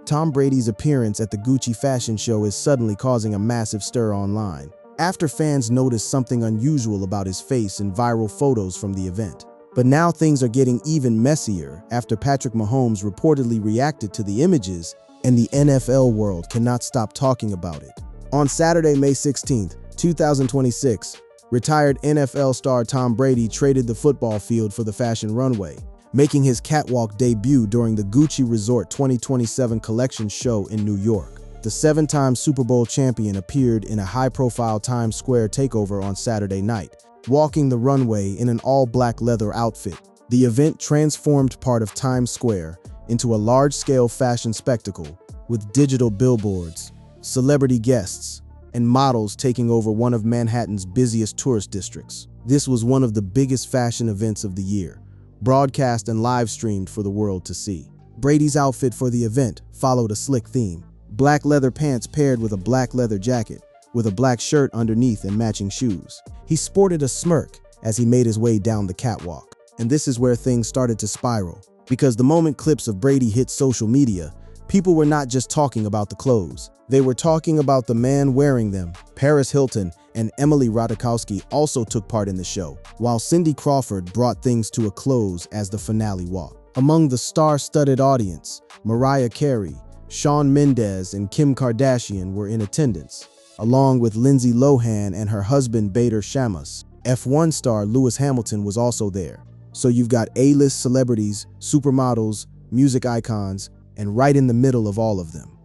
Tom Brady's appearance at the Gucci fashion show is suddenly causing a massive stir online, after fans noticed something unusual about his face in viral photos from the event. But now things are getting even messier after Patrick Mahomes reportedly reacted to the images, and the NFL world cannot stop talking about it. On Saturday, May 16, 2026, retired NFL star Tom Brady traded the football field for the fashion runway, making his catwalk debut during the Gucci Resort 2027 collection show in New York. The seven-time Super Bowl champion appeared in a high-profile Times Square takeover on Saturday night, walking the runway in an all-black leather outfit. The event transformed part of Times Square into a large-scale fashion spectacle with digital billboards, celebrity guests, and models taking over one of Manhattan's busiest tourist districts. This was one of the biggest fashion events of the year, broadcast and live-streamed for the world to see. Brady's outfit for the event followed a slick theme: black leather pants paired with a black leather jacket, with a black shirt underneath and matching shoes. He sported a smirk as he made his way down the catwalk. And this is where things started to spiral, because the moment clips of Brady hit social media, people were not just talking about the clothes. They were talking about the man wearing them. Paris Hilton and Emily Ratajkowski also took part in the show, while Cindy Crawford brought things to a close as the finale walked. Among the star-studded audience, Mariah Carey, Shawn Mendes, and Kim Kardashian were in attendance, along with Lindsay Lohan and her husband Bader Shammas. F1 star Lewis Hamilton was also there. So you've got A-list celebrities, supermodels, music icons, and right in the middle of all of them,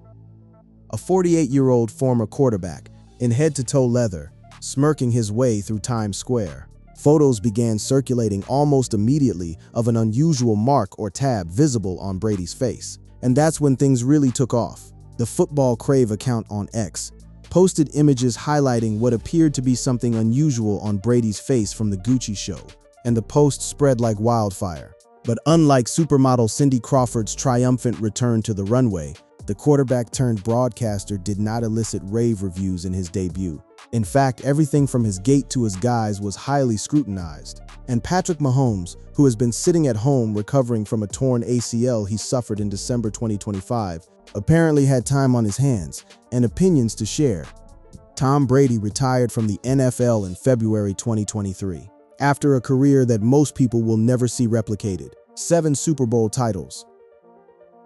a 48-year-old former quarterback in head-to-toe leather, smirking his way through Times Square. Photos began circulating almost immediately of an unusual mark or tab visible on Brady's face. And that's when things really took off. The Football Crave account on X posted images highlighting what appeared to be something unusual on Brady's face from the Gucci show, and the post spread like wildfire. But unlike supermodel Cindy Crawford's triumphant return to the runway, the quarterback-turned-broadcaster did not elicit rave reviews in his debut. In fact, everything from his gait to his guise was highly scrutinized. And Patrick Mahomes, who has been sitting at home recovering from a torn ACL he suffered in December 2025, apparently had time on his hands and opinions to share. Tom Brady retired from the NFL in February 2023, after a career that most people will never see replicated. 7 Super Bowl titles,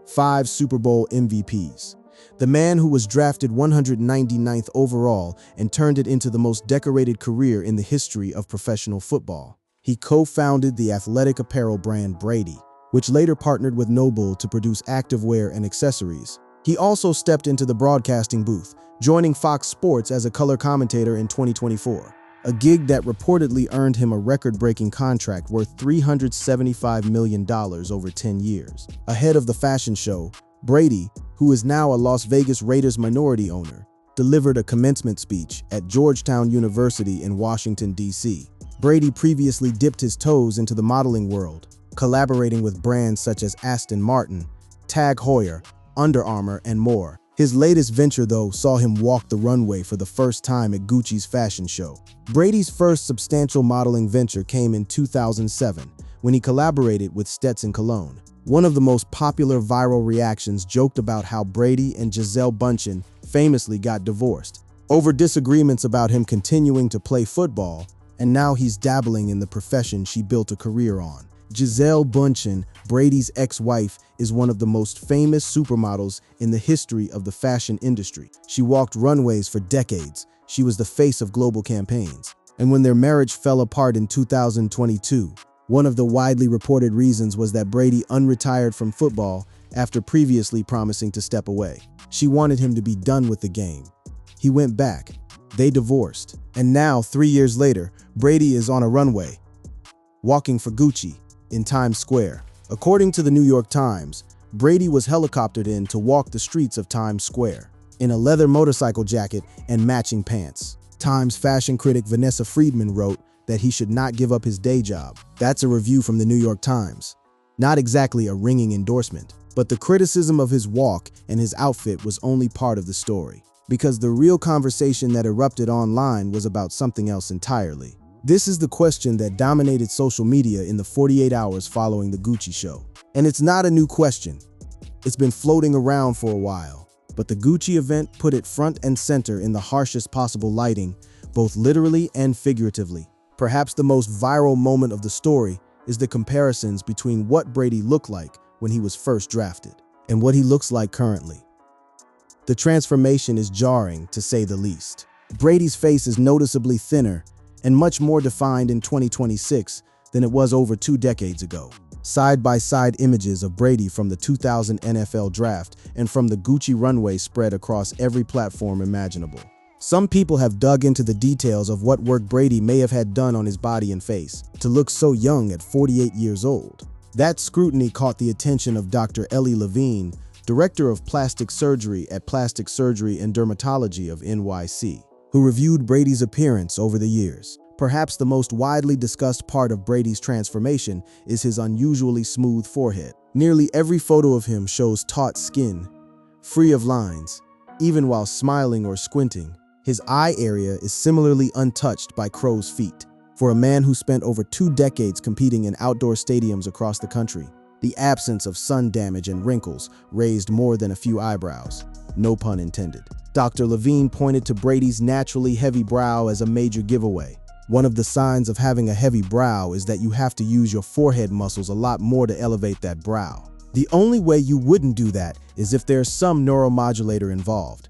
5 Super Bowl MVPs. The man who was drafted 199th overall and turned it into the most decorated career in the history of professional football. He co-founded the athletic apparel brand Brady, which later partnered with Noble to produce activewear and accessories. He also stepped into the broadcasting booth, joining Fox Sports as a color commentator in 2024, a gig that reportedly earned him a record-breaking contract worth $375 million over 10 years. Ahead of the fashion show, Brady, who is now a Las Vegas Raiders minority owner, delivered a commencement speech at Georgetown University in Washington, D.C. Brady previously dipped his toes into the modeling world, collaborating with brands such as Aston Martin, Tag Heuer, Under Armour, and more. His latest venture, though, saw him walk the runway for the first time at Gucci's fashion show. Brady's first substantial modeling venture came in 2007, when he collaborated with Stetson Cologne. One of the most popular viral reactions joked about how Brady and Gisele Bündchen famously got divorced over disagreements about him continuing to play football, and now he's dabbling in the profession she built a career on. Gisele Bündchen, Brady's ex-wife, is one of the most famous supermodels in the history of the fashion industry. She walked runways for decades. She was the face of global campaigns. And when their marriage fell apart in 2022, one of the widely reported reasons was that Brady unretired from football after previously promising to step away. She wanted him to be done with the game. He went back. They divorced. And now, 3 years later, Brady is on a runway, walking for Gucci in Times Square. According to the New York Times, Brady was helicoptered in to walk the streets of Times Square in a leather motorcycle jacket and matching pants. Times fashion critic Vanessa Friedman wrote that he should not give up his day job. That's a review from the New York Times. Not exactly a ringing endorsement, but the criticism of his walk and his outfit was only part of the story, because the real conversation that erupted online was about something else entirely. This is the question that dominated social media in the 48 hours following the Gucci show. And it's not a new question. It's been floating around for a while, but the Gucci event put it front and center in the harshest possible lighting, both literally and figuratively. Perhaps the most viral moment of the story is the comparisons between what Brady looked like when he was first drafted and what he looks like currently. The transformation is jarring, to say the least. Brady's face is noticeably thinner and much more defined in 2026 than it was over 2 decades ago. Side-by-side images of Brady from the 2000 NFL Draft and from the Gucci runway spread across every platform imaginable. Some people have dug into the details of what work Brady may have had done on his body and face to look so young at 48 years old. That scrutiny caught the attention of Dr. Ellie Levine, Director of Plastic Surgery at Plastic Surgery and Dermatology of NYC, who reviewed Brady's appearance over the years. Perhaps the most widely discussed part of Brady's transformation is his unusually smooth forehead. Nearly every photo of him shows taut skin, free of lines, even while smiling or squinting. His eye area is similarly untouched by crow's feet. For a man who spent over 2 decades competing in outdoor stadiums across the country, the absence of sun damage and wrinkles raised more than a few eyebrows. No pun intended. Dr. Levine pointed to Brady's naturally heavy brow as a major giveaway. One of the signs of having a heavy brow is that you have to use your forehead muscles a lot more to elevate that brow. The only way you wouldn't do that is if there's some neuromodulator involved.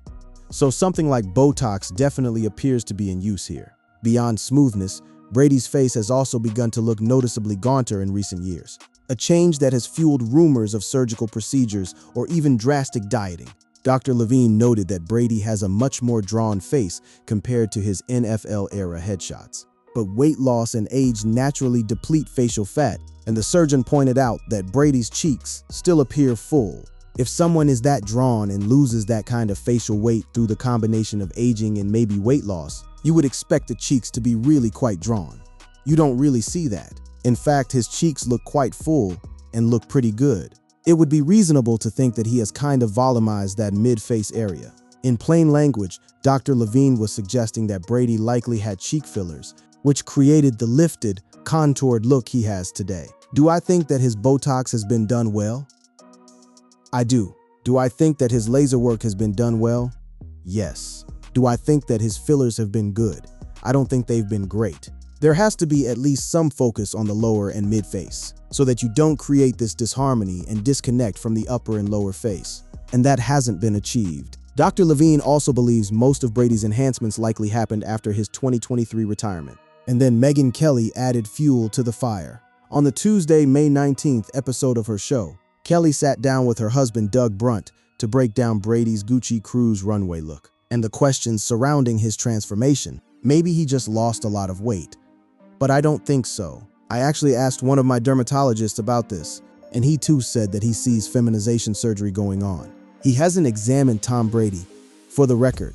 So something like Botox definitely appears to be in use here. Beyond smoothness, Brady's face has also begun to look noticeably gaunter in recent years, a change that has fueled rumors of surgical procedures or even drastic dieting. Dr. Levine noted that Brady has a much more drawn face compared to his NFL-era headshots. But weight loss and age naturally deplete facial fat, and the surgeon pointed out that Brady's cheeks still appear full. If someone is that drawn and loses that kind of facial weight through the combination of aging and maybe weight loss, you would expect the cheeks to be really quite drawn. You don't really see that. In fact, his cheeks look quite full and look pretty good. It would be reasonable to think that he has kind of volumized that mid-face area. In plain language, Dr. Levine was suggesting that Brady likely had cheek fillers, which created the lifted, contoured look he has today. Do I think that his Botox has been done well? I do. Do I think that his laser work has been done well? Yes. Do I think that his fillers have been good? I don't think they've been great. There has to be at least some focus on the lower and mid face, so that you don't create this disharmony and disconnect from the upper and lower face. And that hasn't been achieved. Dr. Levine also believes most of Brady's enhancements likely happened after his 2023 retirement. And then Megyn Kelly added fuel to the fire. On the Tuesday, May 19th episode of her show, Kelly sat down with her husband Doug Brunt to break down Brady's Gucci cruise runway look and the questions surrounding his transformation. Maybe he just lost a lot of weight. But I don't think so. I actually asked one of my dermatologists about this, and he too said that he sees feminization surgery going on. He hasn't examined Tom Brady. For the record,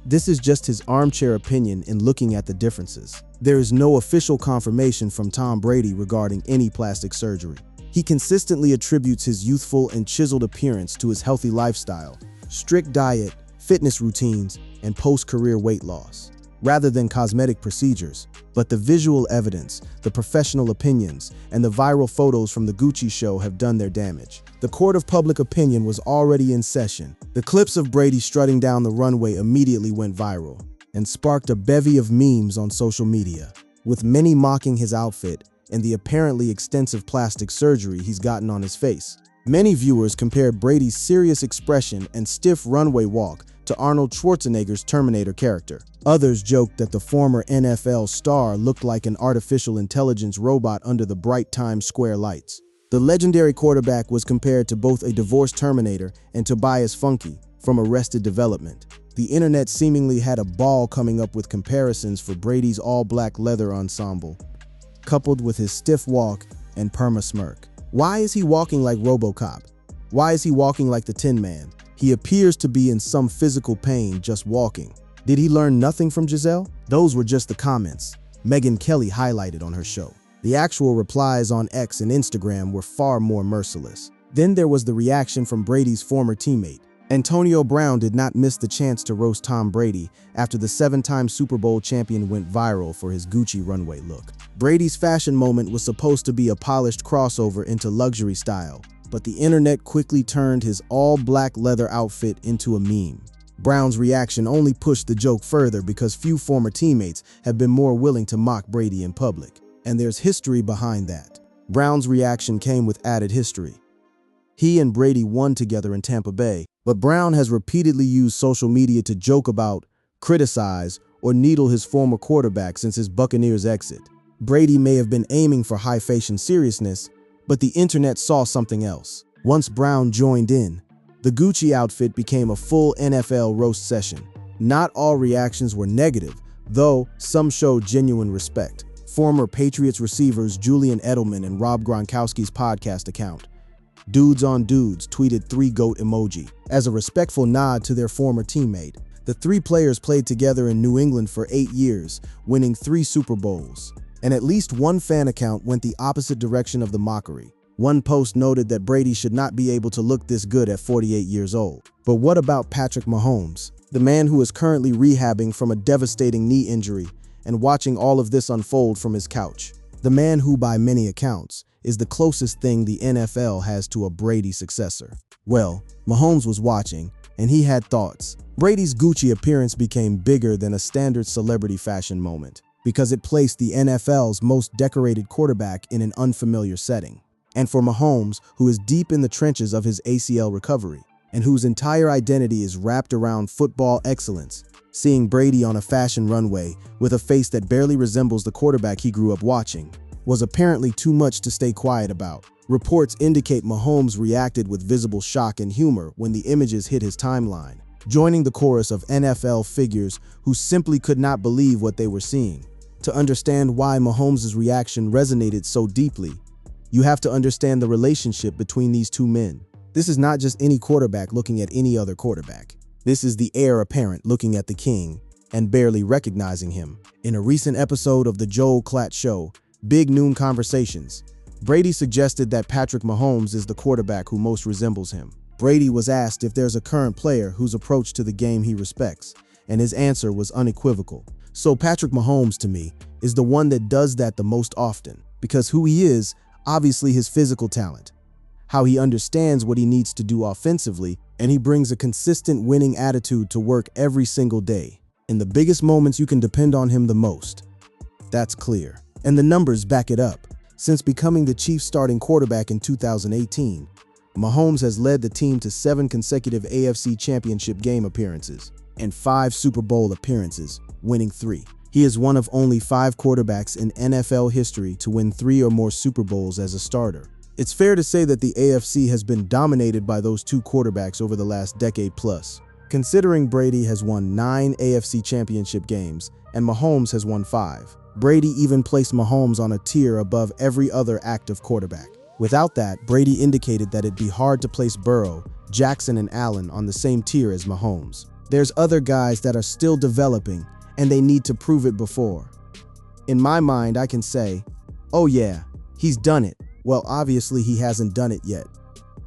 this is just his armchair opinion in looking at the differences. There is no official confirmation from Tom Brady regarding any plastic surgery. He consistently attributes his youthful and chiseled appearance to his healthy lifestyle, strict diet, fitness routines, and post-career weight loss, rather than cosmetic procedures. But the visual evidence, the professional opinions, and the viral photos from the Gucci show have done their damage. The court of public opinion was already in session. The clips of Brady strutting down the runway immediately went viral and sparked a bevy of memes on social media, with many mocking his outfit and the apparently extensive plastic surgery he's gotten on his face. Many viewers compared Brady's serious expression and stiff runway walk to Arnold Schwarzenegger's Terminator character. Others joked that the former NFL star looked like an artificial intelligence robot under the bright Times Square lights. The legendary quarterback was compared to both a divorced Terminator and Tobias Funke from Arrested Development. The internet seemingly had a ball coming up with comparisons for Brady's all-black leather ensemble, coupled with his stiff walk and perma smirk. Why is he walking like RoboCop? Why is he walking like the Tin Man? He appears to be in some physical pain just walking. Did he learn nothing from Giselle? Those were just the comments Megyn Kelly highlighted on her show. The actual replies on X and Instagram were far more merciless. Then there was the reaction from Brady's former teammate. Antonio Brown did not miss the chance to roast Tom Brady after the 7-time Super Bowl champion went viral for his Gucci runway look. Brady's fashion moment was supposed to be a polished crossover into luxury style, but the internet quickly turned his all-black leather outfit into a meme. Brown's reaction only pushed the joke further because few former teammates have been more willing to mock Brady in public. And there's history behind that. Brown's reaction came with added history. He and Brady won together in Tampa Bay, but Brown has repeatedly used social media to joke about, criticize, or needle his former quarterback since his Buccaneers exit. Brady may have been aiming for high-fashion seriousness, but the internet saw something else. Once Brown joined in, the Gucci outfit became a full NFL roast session. Not all reactions were negative, though some showed genuine respect. Former Patriots receivers Julian Edelman and Rob Gronkowski's podcast account, Dudes on Dudes, tweeted 3 GOAT emoji as a respectful nod to their former teammate. The 3 players played together in New England for 8 years, winning 3 Super Bowls. And at least one fan account went the opposite direction of the mockery. One post noted that Brady should not be able to look this good at 48 years old. But what about Patrick Mahomes, the man who is currently rehabbing from a devastating knee injury and watching all of this unfold from his couch? The man who, by many accounts, is the closest thing the NFL has to a Brady successor. Well, Mahomes was watching, and he had thoughts. Brady's Gucci appearance became bigger than a standard celebrity fashion moment because it placed the NFL's most decorated quarterback in an unfamiliar setting. And for Mahomes, who is deep in the trenches of his ACL recovery and whose entire identity is wrapped around football excellence, seeing Brady on a fashion runway with a face that barely resembles the quarterback he grew up watching was apparently too much to stay quiet about. Reports indicate Mahomes reacted with visible shock and humor when the images hit his timeline, joining the chorus of NFL figures who simply could not believe what they were seeing. To understand why Mahomes' reaction resonated so deeply, you have to understand the relationship between these two men. This is not just any quarterback looking at any other quarterback. This is the heir apparent looking at the king and barely recognizing him. In a recent episode of the Joel Klatt Show, Big Noon Conversations, Brady suggested that Patrick Mahomes is the quarterback who most resembles him. Brady was asked if there's a current player whose approach to the game he respects, and his answer was unequivocal. So Patrick Mahomes, to me, is the one that does that the most often, because who he is, obviously his physical talent, how he understands what he needs to do offensively, and he brings a consistent winning attitude to work every single day. In the biggest moments, you can depend on him the most. That's clear. And the numbers back it up. Since becoming the Chiefs' starting quarterback in 2018, Mahomes has led the team to 7 consecutive AFC Championship game appearances and 5 Super Bowl appearances, winning 3. He is one of only 5 quarterbacks in NFL history to win 3 or more Super Bowls as a starter. It's fair to say that the AFC has been dominated by those 2 quarterbacks over the last decade plus. Considering Brady has won 9 AFC Championship games and Mahomes has won 5. Brady even placed Mahomes on a tier above every other active quarterback. Without that, Brady indicated that it'd be hard to place Burrow, Jackson, and Allen on the same tier as Mahomes. There's other guys that are still developing, and they need to prove it before. In my mind, I can say, oh yeah, he's done it. Well, obviously he hasn't done it yet,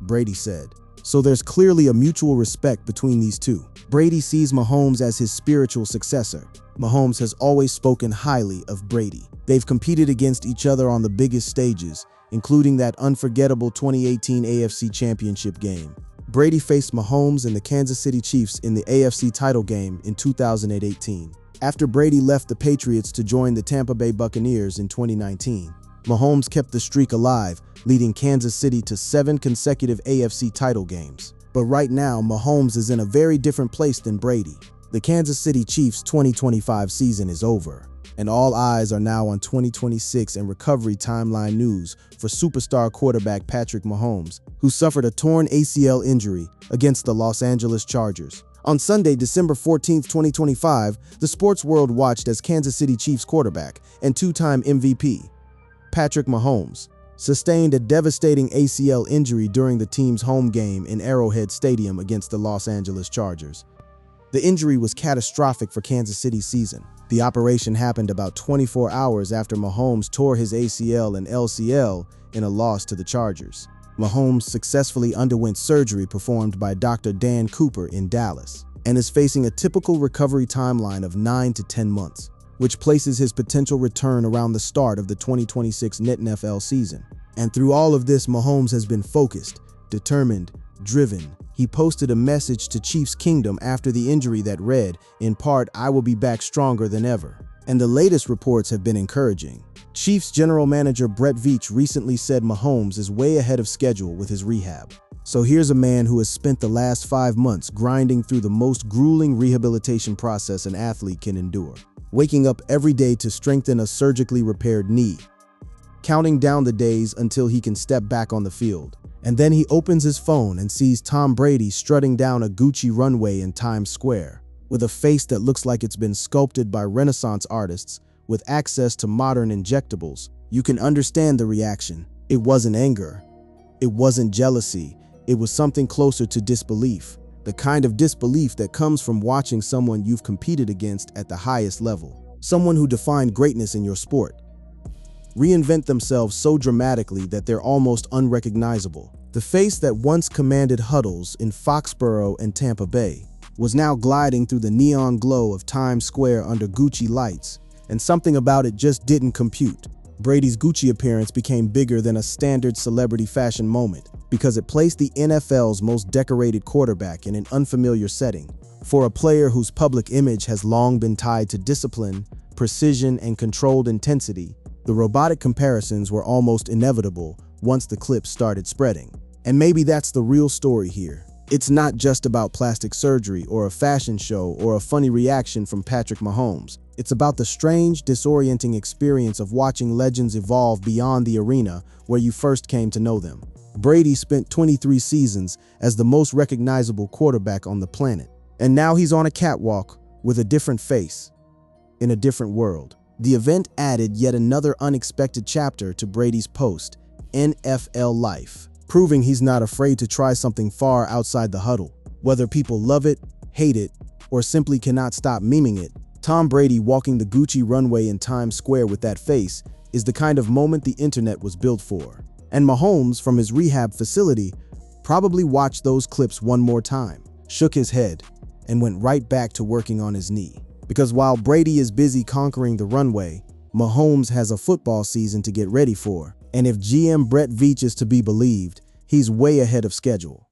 Brady said. So there's clearly a mutual respect between these two. Brady sees Mahomes as his spiritual successor. Mahomes has always spoken highly of Brady. They've competed against each other on the biggest stages, including that unforgettable 2018 AFC Championship game. Brady faced Mahomes and the Kansas City Chiefs in the AFC title game in 2018. After Brady left the Patriots to join the Tampa Bay Buccaneers in 2019, Mahomes kept the streak alive, leading Kansas City to 7 consecutive AFC title games. But right now, Mahomes is in a very different place than Brady. The Kansas City Chiefs' 2025 season is over, and all eyes are now on 2026 and recovery timeline news for superstar quarterback Patrick Mahomes, who suffered a torn ACL injury against the Los Angeles Chargers. On Sunday, December 14, 2025, the sports world watched as Kansas City Chiefs quarterback and 2-time MVP, Patrick Mahomes, sustained a devastating ACL injury during the team's home game in Arrowhead Stadium against the Los Angeles Chargers. The injury was catastrophic for Kansas City's season. The operation happened about 24 hours after Mahomes tore his ACL and LCL in a loss to the Chargers. Mahomes successfully underwent surgery performed by Dr. Dan Cooper in Dallas and is facing a typical recovery timeline of 9 to 10 months, which places his potential return around the start of the 2026 NFL season. And through all of this, Mahomes has been focused, determined, driven. He posted a message to Chiefs Kingdom after the injury that read, in part, "I will be back stronger than ever." And the latest reports have been encouraging. Chiefs general manager Brett Veach recently said Mahomes is way ahead of schedule with his rehab. So here's a man who has spent the last 5 months grinding through the most grueling rehabilitation process an athlete can endure. Waking up every day to strengthen a surgically repaired knee, counting down the days until he can step back on the field. And then he opens his phone and sees Tom Brady strutting down a Gucci runway in Times Square, with a face that looks like it's been sculpted by Renaissance artists with access to modern injectables. You can understand the reaction. It wasn't anger. It wasn't jealousy. It was something closer to disbelief. The kind of disbelief that comes from watching someone you've competed against at the highest level. Someone who defined greatness in your sport reinvent themselves so dramatically that they're almost unrecognizable. The face that once commanded huddles in Foxborough and Tampa Bay was now gliding through the neon glow of Times Square under Gucci lights, and something about it just didn't compute. Brady's Gucci appearance became bigger than a standard celebrity fashion moment because it placed the NFL's most decorated quarterback in an unfamiliar setting. For a player whose public image has long been tied to discipline, precision, and controlled intensity, the robotic comparisons were almost inevitable once the clips started spreading. And maybe that's the real story here. It's not just about plastic surgery or a fashion show or a funny reaction from Patrick Mahomes. It's about the strange, disorienting experience of watching legends evolve beyond the arena where you first came to know them. Brady spent 23 seasons as the most recognizable quarterback on the planet. And now he's on a catwalk with a different face, in a different world. The event added yet another unexpected chapter to Brady's post, NFL life, proving he's not afraid to try something far outside the huddle. Whether people love it, hate it, or simply cannot stop memeing it, Tom Brady walking the Gucci runway in Times Square with that face is the kind of moment the internet was built for. And Mahomes, from his rehab facility, probably watched those clips one more time, shook his head, and went right back to working on his knee. Because while Brady is busy conquering the runway, Mahomes has a football season to get ready for. And if GM Brett Veach is to be believed, he's way ahead of schedule.